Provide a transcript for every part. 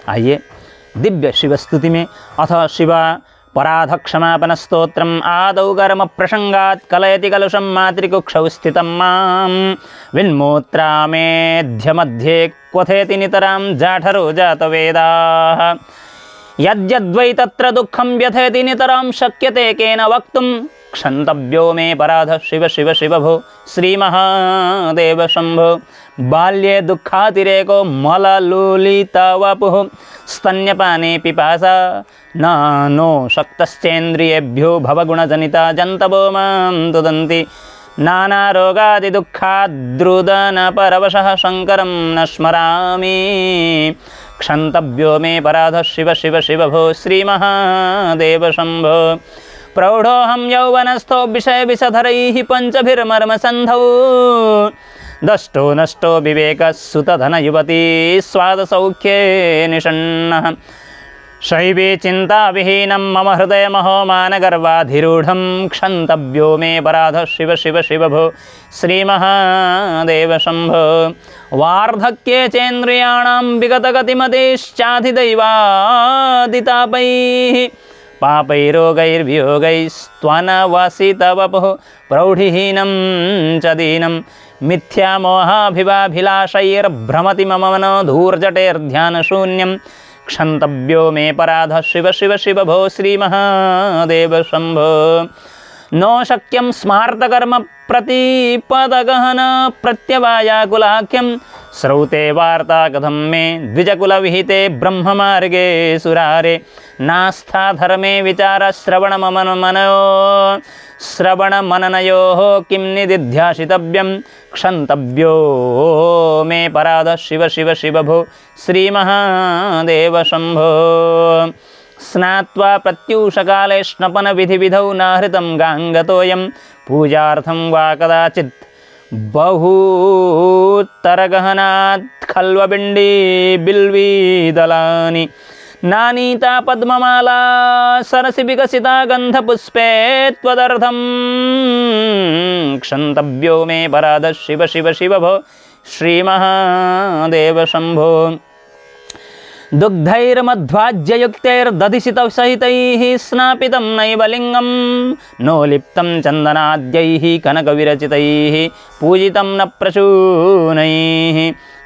आइए दिव्य शिवस्तुति में अथ शिव पराध क्षमापन स्तोत्रम आदौ कर्म प्रसंगात् कलयति कलुषं मातृकुक्षौ स्थितं मां विन्मूत्रामेध्य मध्ये क्वथेति नितरां जाठरो जातवेदाः यद्यद्वै तत्र दुःखं व्यथेति नितरां शक्यते केन वक्तुं क्षन्तव्यो मे पराध शिव शिव शिव भो श्रीमहादेव शम्भो बाल्ये दुःखातिरेको मललोलितावपुः स्तन्यपाने पिपासा नानो शक्तश्चेन्द्रियेभ्यो भवगुणजनिता जन्तवो मां तुदन्ति नानारोगादिदुःखाद्रुदनपरवशः शङ्करं न स्मरामि क्षन्तव्यो मे पराध शिव शिव शिव भो श्रीमहादेव शम्भो प्रौढोऽहं यौवनस्थो विषयविषधरैः पञ्चभिर्मर्मसन्धौ दष्टो नष्टो विवेकः सुतधनयुवती स्वादसौख्ये निषण्णः शैवे चिन्ताविहीनं मम हृदयमहोमानगर्वाधिरूढं क्षन्तव्यो मे पराध शिव शिव शिव भो श्रीमहादेव शम्भो वार्धक्ये चेन्द्रियाणां विगतगतिमतेश्चाधिदैवादितापैः पापैरोगैर्वियोगैस्त्वनवसितवपुः प्रौढिहीनं च दीनं मिथ्यामोहाभिवाभिलाषैर्भ्रमति मम मनो धूर्जटेर्ध्यानशून्यं क्षन्तव्यो मे पराध शिव शिव शिव भो श्रीमहादेव शम्भो नो शक्यं स्मार्तकर्म प्रतिपदगहन प्रत्यवायाकुलाख्यं श्रौते वार्ता कथं मे द्विजकुलविहिते ब्रह्ममार्गे सुरारे नास्था धर्मे विचार श्रवणमननयोः किं निदिध्यासितव्यं क्षन्तव्यो मे पराध शिव शिव शिव भो श्रीमहादेव शम्भो स्नात्वा प्रत्यूषकाले स्नपनविधिविधौ नाहृतं गाङ्गतोऽयं पूजार्थं वा कदाचित् बहूत्तरगहनात् खल्वबिण्डी बिल्वीदलानि नानीता पद्ममाला सरसि विकसिता गन्धपुष्पे त्वदर्थं क्षन्तव्यो मे पराध शिव शिव शिव भो श्रीमहादेव शम्भो दुग्धैर्मध्वाज्ययुक्तैर्दधिसितसहितैः स्नापितं नैव लिङ्गं नो लिप्तं चन्दनाद्यैः कनकविरचितैः पूजितं न प्रशूनैः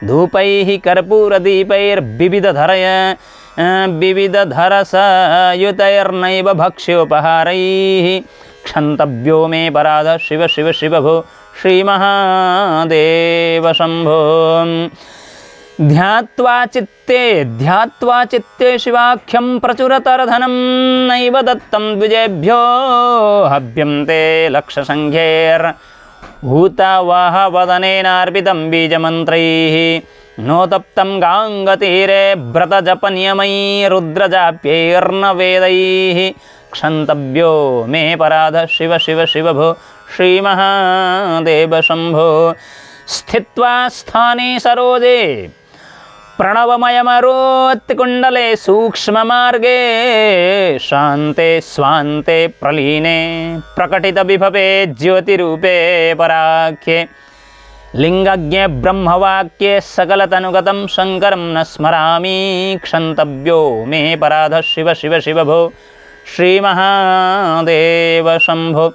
धूपैः कर्पूरदीपैर्विविधधरसयुतैर्नैव भक्ष्योपहारैः क्षन्तव्यो मे पराध शिव शिव शिव भो श्रीमहादेव शम्भो ध्यात्वा चित्ते शिवाख्यं प्रचुरतरधनं नैव दत्तं द्विजेभ्यो हव्यन्ते लक्षसङ्ख्यैर्हूतावाहवदनेनार्पितं बीजमन्त्रैः नोतप्तं गाङ्गतीरे व्रतजपनियमैरुद्रजाप्यैर्न वेदैः क्षन्तव्यो मे पराध शिव शिव शिव भो श्रीमहादेव शम्भो स्थित्वा स्थाने सरोजे प्रणवमयमरोत्कुण्डले सूक्ष्ममार्गे शान्ते स्वान्ते प्रलीने प्रकटितविभवे ज्योतिरूपे पराख्ये लिङ्गज्ञे ब्रह्मवाक्ये सकलतनुगतं शङ्करं न स्मरामि क्षन्तव्यो मे पराध शिव शिव शिव भो श्रीमहादेव शम्भो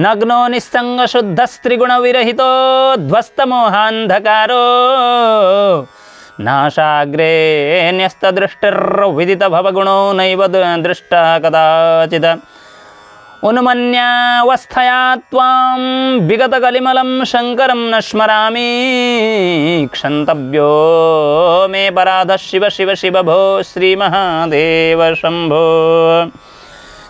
नग्नो निस्सङ्गशुद्धस्त्रिगुणविरहितो ध्वस्तमोहान्धकारो नाशाग्रे न्यस्तदृष्टिर्विदितभवगुणो नैव दृष्टः कदाचित् उन्मन्यावस्थया त्वां विगतकलिमलं शङ्करं न स्मरामि क्षन्तव्यो मे पराध शिव शिव शिव भो श्रीमहादेव शम्भो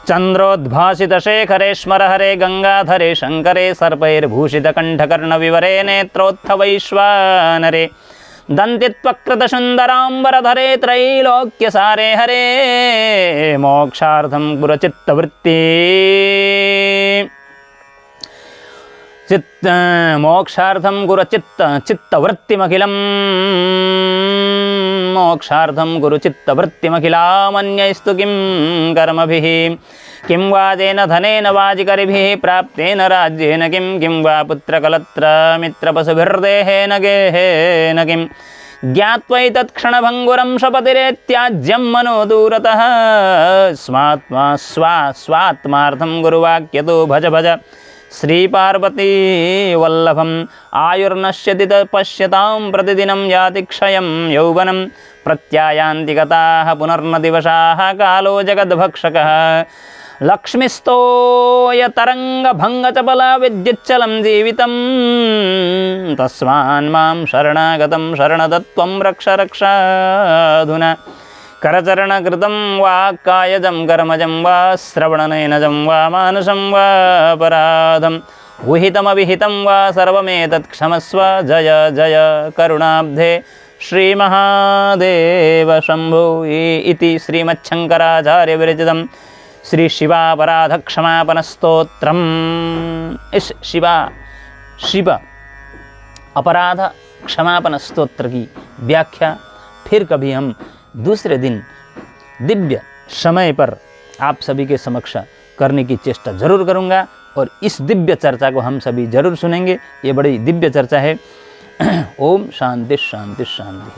चन्द्रोद्भासितशेखरे स्मरहरे गङ्गाधरे शङ्करे सर्पैर्भूषितकण्ठकर्णविवरे नेत्रोत्थवैश्वानरे दन्तित्वकृतसुन्दराम्बरधरे त्रैलोक्यसारे हरे मोक्षार्थं गुरुचित्तवृत्ति मोक्षार्थं चित्तवृत्तिमखिलं मोक्षार्थं गुरुचित्तवृत्तिमखिलामन्यैस्तु किं कर्मभिः किं वा तेन धनेन वाजिकरिभिः प्राप्तेन राज्येन किं वा पुत्रकलत्रमित्रपशुभिर्देहेन गेहेन ज्ञात्वैतत्क्षणभङ्गुरं शपतिरेत्याज्यं मनो दूरतः स्वात्मार्थं गुरुवाक्यतो भज भज श्रीपार्वती वल्लभम् आयुर्नश्यति तपश्यतां प्रतिदिनं याति क्षयं यौवनं प्रत्यायान्ति गताः पुनर्नदिवशाः कालो जगद्भक्षकः लक्ष्मीस्तोयतरङ्गभङ्गचपला विद्युच्चलं जीवितं तस्मान्मां शरणागतं शरणदत्त्वं रक्ष रक्षाधुना करचरणकृतं वा कायजं कर्मजं वा श्रवणनयनजं वा मानसं वा पराधं विहितमविहितं वा सर्वमेतत् क्षमस्व जय जय करुणाब्धे श्रीमहादेव शम्भो इति श्रीमच्छङ्कराचार्यविरचितं श्री शिवापराधक्षमापन स्तोत्रम्। इस शिव अपराध क्षमापन स्तोत्र की व्याख्या फिर कभी हम दूसरे दिन दिव्य समय पर आप सभी के समक्ष करने की चेष्टा जरूर करूँगा और इस दिव्य चर्चा को हम सभी जरूर सुनेंगे। ये बड़ी दिव्य चर्चा है। ओम शांति शांति शांति।